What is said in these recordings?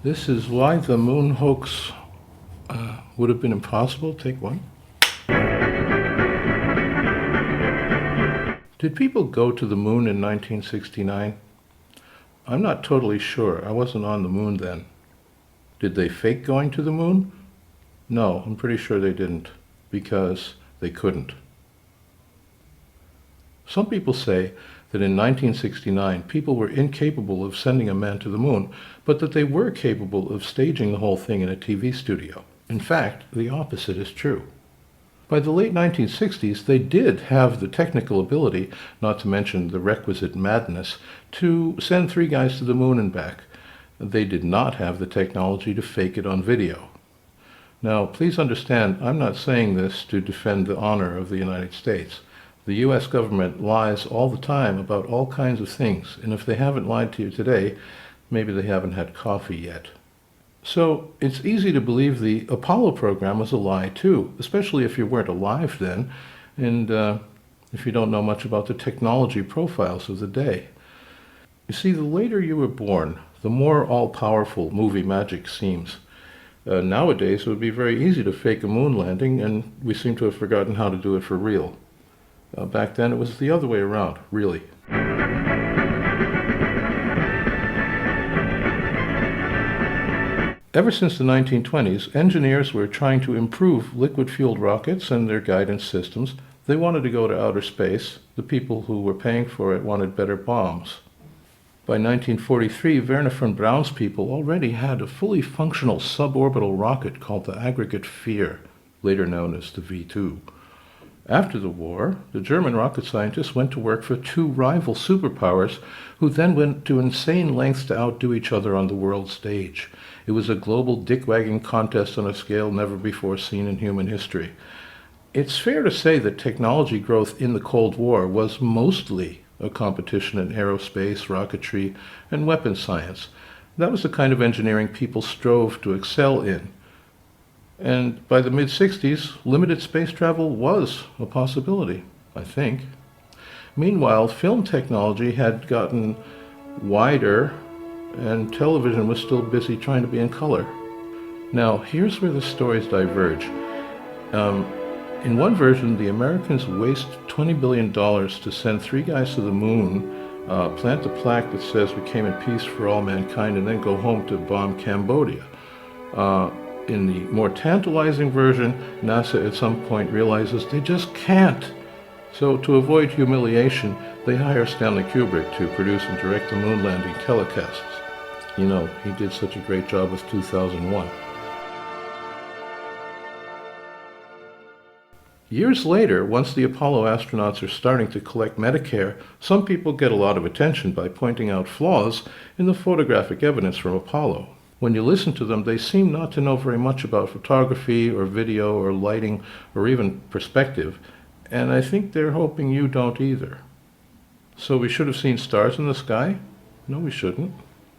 This is why the moon hoax would have been impossible. Take one. Did people go to the moon in 1969? I'm not totally sure. I wasn't on the moon then. Did they fake going to the moon? No, I'm pretty sure they didn't, because they couldn't. Some people say that in 1969 people were incapable of sending a man to the moon, but that they were capable of staging the whole thing in a TV studio. In fact, the opposite is true. By the late 1960s, they did have the technical ability, not to mention the requisite madness, to send 3 guys to the moon and back. They did not have the technology to fake it on video. Now, please understand, I'm not saying this to defend the honor of the United States. The U.S. government lies all the time about all kinds of things, and if they haven't lied to you today, maybe they haven't had coffee yet. So it's easy to believe the Apollo program was a lie too, especially if you weren't alive then, and if you don't know much about the technology profiles of the day. You see, the later you were born, the more all-powerful movie magic seems. Nowadays, it would be very easy to fake a moon landing, and we seem to have forgotten how to do it for real. Back then, it was the other way around, really. Ever since the 1920s, engineers were trying to improve liquid-fueled rockets and their guidance systems. They wanted to go to outer space. The people who were paying for it wanted better bombs. By 1943, Wernher von Braun's people already had a fully functional suborbital rocket called the Aggregate Fear, later known as the V2. After the war, the German rocket scientists went to work for 2 rival superpowers who then went to insane lengths to outdo each other on the world stage. It was a global dick-wagging contest on a scale never before seen in human history. It's fair to say that technology growth in the Cold War was mostly a competition in aerospace, rocketry, and weapons science. That was the kind of engineering people strove to excel in. And by the mid-60s, limited space travel was a possibility, I think. Meanwhile, film technology had gotten wider, and television was still busy trying to be in color. Now, here's where the stories diverge. In one version, the Americans waste $20 billion to send 3 guys to the moon, plant a plaque that says we came in peace for all mankind, and then go home to bomb Cambodia. In the more tantalizing version, NASA at some point realizes they just can't. So to avoid humiliation, they hire Stanley Kubrick to produce and direct the moon landing telecasts. You know, he did such a great job with 2001. Years later, once the Apollo astronauts are starting to collect Medicare, some people get a lot of attention by pointing out flaws in the photographic evidence from Apollo. When you listen to them, they seem not to know very much about photography or video or lighting or even perspective, and I think they're hoping you don't either. So we should have seen stars in the sky? No, we shouldn't.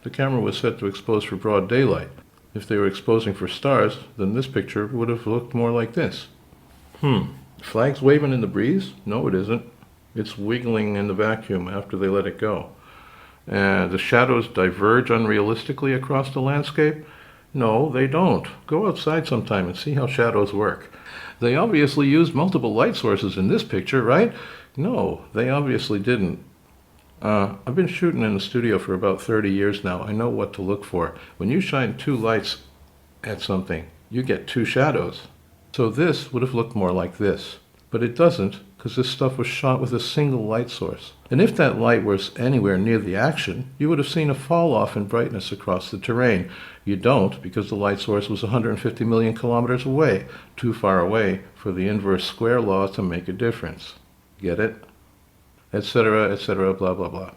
The camera was set to expose for broad daylight. If they were exposing for stars, then this picture would have looked more like this. Flag's waving in the breeze? No, it isn't. It's wiggling in the vacuum after they let it go. The shadows diverge unrealistically across the landscape? No, they don't. Go outside sometime and see how shadows work. They obviously used multiple light sources in this picture, right? No, they obviously didn't. I've been shooting in the studio for about 30 years now. I know what to look for. When you shine 2 lights at something, you get 2 shadows. So this would have looked more like this. But it doesn't, because this stuff was shot with a single light source. And if that light was anywhere near the action, you would have seen a fall-off in brightness across the terrain. You don't, because the light source was 150 million kilometers away, too far away for the inverse square law to make a difference. Get it? Etc., etc., blah, blah, blah.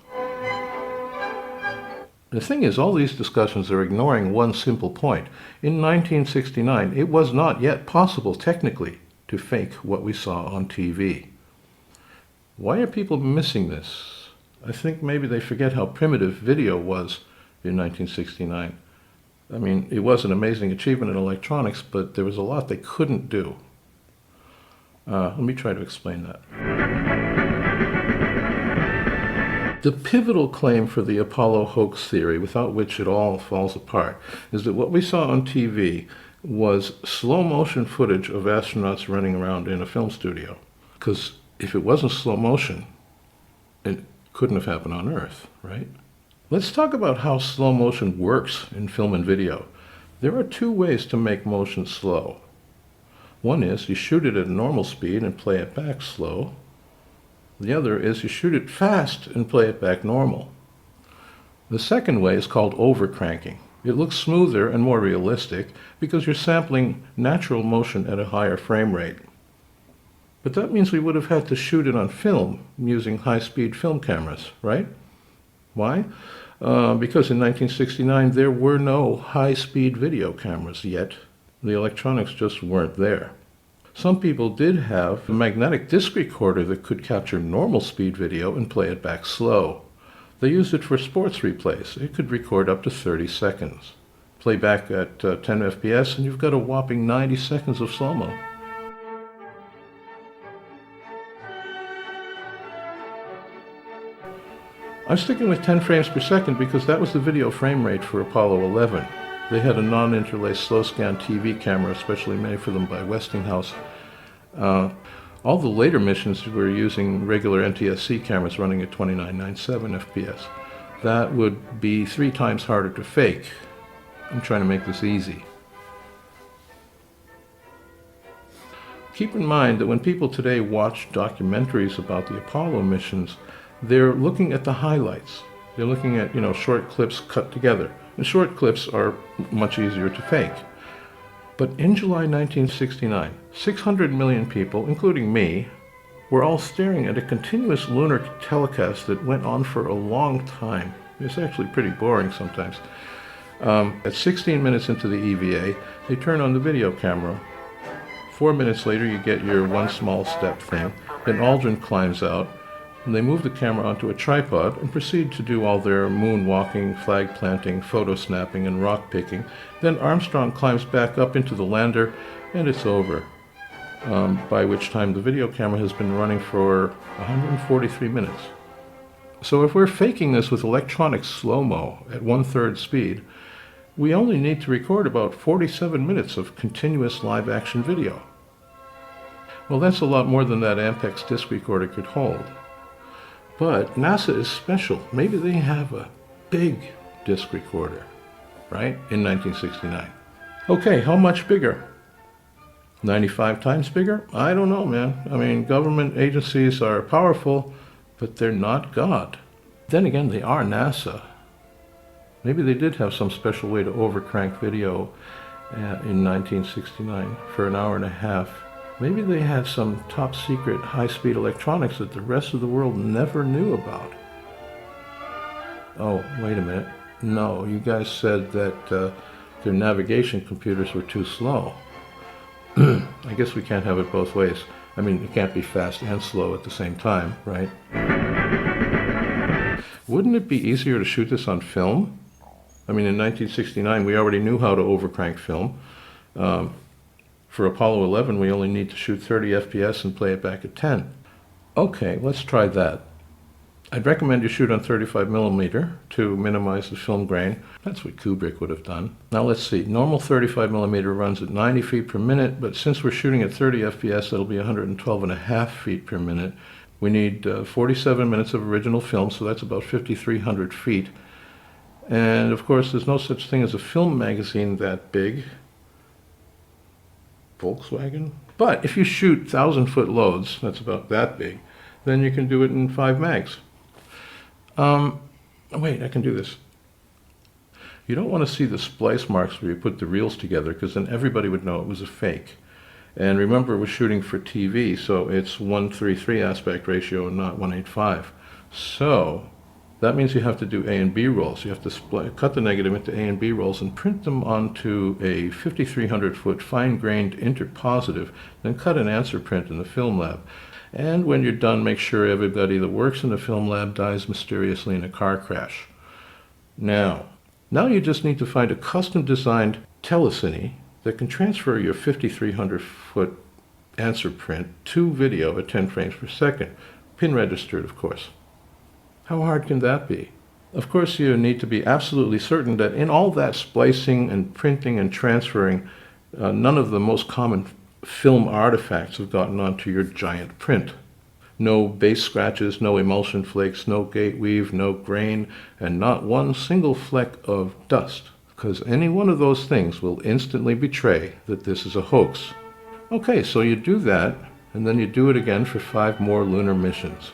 The thing is, all these discussions are ignoring one simple point. In 1969, it was not yet possible, technically, to fake what we saw on TV. Why are people missing this? I think maybe they forget how primitive video was in 1969. I mean, it was an amazing achievement in electronics, but there was a lot they couldn't do. Let me try to explain that. The pivotal claim for the Apollo hoax theory, without which it all falls apart, is that what we saw on TV was slow motion footage of astronauts running around in a film studio. Because if it wasn't slow motion, it couldn't have happened on Earth, right? Let's talk about how slow motion works in film and video. There are two ways to make motion slow. One is you shoot it at normal speed and play it back slow. The other is you shoot it fast and play it back normal. The second way is called overcranking. It looks smoother and more realistic because you're sampling natural motion at a higher frame rate. But that means we would have had to shoot it on film using high-speed film cameras, right? Why? Because in 1969 there were no high-speed video cameras yet. The electronics just weren't there. Some people did have a magnetic disc recorder that could capture normal speed video and play it back slow. They used it for sports replays. It could record up to 30 seconds. Play back at 10 FPS and you've got a whopping 90 seconds of slow-mo. I'm sticking with 10 frames per second because that was the video frame rate for Apollo 11. They had a non-interlaced slow-scan TV camera, especially made for them by Westinghouse. All the later missions were using regular NTSC cameras running at 2997 FPS. That would be 3 times harder to fake. I'm trying to make this easy. Keep in mind that when people today watch documentaries about the Apollo missions, they're looking at the highlights. They're looking at, short clips cut together. And short clips are much easier to fake. But in July 1969, 600 million people, including me, were all staring at a continuous lunar telecast that went on for a long time. It's actually pretty boring sometimes. At 16 minutes into the EVA, they turn on the video camera. 4 minutes later, you get your one small step thing. Then Aldrin climbs out. And they move the camera onto a tripod and proceed to do all their moonwalking, flag planting, photo snapping, and rock picking. Then Armstrong climbs back up into the lander, and it's over. By which time the video camera has been running for 143 minutes. So if we're faking this with electronic slow-mo at 1/3 speed, we only need to record about 47 minutes of continuous live-action video. Well, that's a lot more than that Ampex disc recorder could hold. But NASA is special. Maybe they have a big disc recorder, right, in 1969. Okay, how much bigger? 95 times bigger? I don't know, man. I mean, government agencies are powerful, but they're not God. Then again, they are NASA. Maybe they did have some special way to overcrank video in 1969 for an hour and a half. Maybe they had some top secret high-speed electronics that the rest of the world never knew about. Oh, wait a minute. No, you guys said that their navigation computers were too slow. I guess we can't have it both ways. I mean, it can't be fast and slow at the same time, right? Wouldn't it be easier to shoot this on film? I mean, in 1969, we already knew how to overcrank film. For Apollo 11, we only need to shoot 30 FPS and play it back at 10. Okay, let's try that. I'd recommend you shoot on 35mm to minimize the film grain. That's what Kubrick would have done. Now let's see. Normal 35mm runs at 90 feet per minute, but since we're shooting at 30 FPS, that'll be 112.5 feet per minute. We need 47 minutes of original film, so that's about 5,300 feet. And of course, there's no such thing as a film magazine that big. Volkswagen. But if you shoot 1,000-foot loads, that's about that big, then you can do it in 5 mags. Wait, I can do this. You don't want to see the splice marks where you put the reels together, because then everybody would know it was a fake. And remember, we're shooting for TV, so it's 1:3:3 aspect ratio and not 1:8:5. So that means you have to do A and B rolls. You have to cut the negative into A and B rolls and print them onto a 5,300-foot fine-grained interpositive, then cut an answer print in the film lab. And when you're done, make sure everybody that works in the film lab dies mysteriously in a car crash. Now you just need to find a custom-designed telecine that can transfer your 5,300-foot answer print to video at 10 frames per second, pin registered, of course. How hard can that be? Of course, you need to be absolutely certain that in all that splicing and printing and transferring, none of the most common film artifacts have gotten onto your giant print. No base scratches, no emulsion flakes, no gate weave, no grain, and not one single fleck of dust, because any one of those things will instantly betray that this is a hoax. Okay, so you do that, and then you do it again for 5 more lunar missions.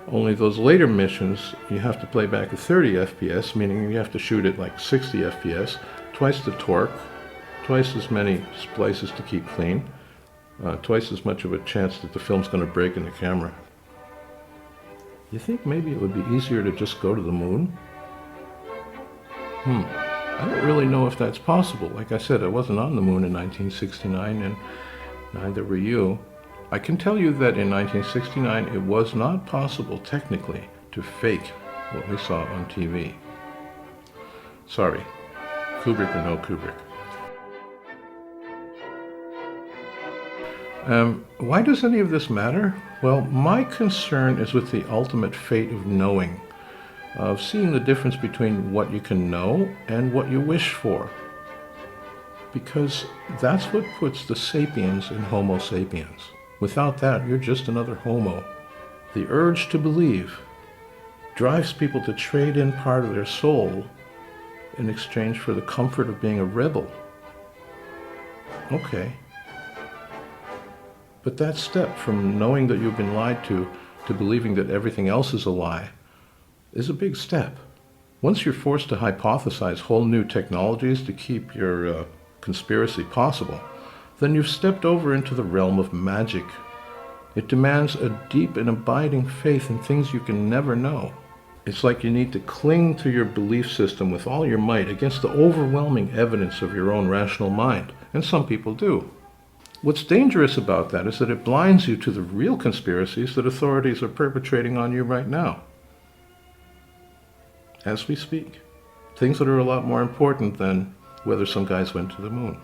Only those later missions, you have to play back at 30 FPS, meaning you have to shoot at like 60 FPS, twice the torque, twice as many splices to keep clean, twice as much of a chance that the film's going to break in the camera. You think maybe it would be easier to just go to the moon? I don't really know if that's possible. Like I said, I wasn't on the moon in 1969, and neither were you. I can tell you that in 1969 it was not possible technically to fake what we saw on TV. Sorry, Kubrick or no Kubrick. Why does any of this matter? Well, my concern is with the ultimate fate of knowing, of seeing the difference between what you can know and what you wish for. Because that's what puts the sapiens in Homo sapiens. Without that, you're just another homo. The urge to believe drives people to trade in part of their soul in exchange for the comfort of being a rebel. Okay. But that step from knowing that you've been lied to believing that everything else is a lie is a big step. Once you're forced to hypothesize whole new technologies to keep your conspiracy possible, then you've stepped over into the realm of magic. It demands a deep and abiding faith in things you can never know. It's like you need to cling to your belief system with all your might against the overwhelming evidence of your own rational mind, and some people do. What's dangerous about that is that it blinds you to the real conspiracies that authorities are perpetrating on you right now. As we speak. Things that are a lot more important than whether some guys went to the moon.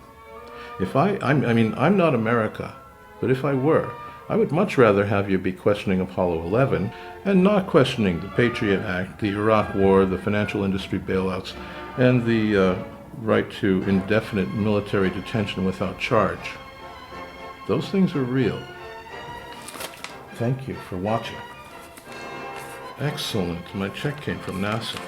I'm not America, but if I were, I would much rather have you be questioning Apollo 11 and not questioning the Patriot Act, the Iraq War, the financial industry bailouts, and the right to indefinite military detention without charge. Those things are real. Thank you for watching. Excellent. My check came from NASA.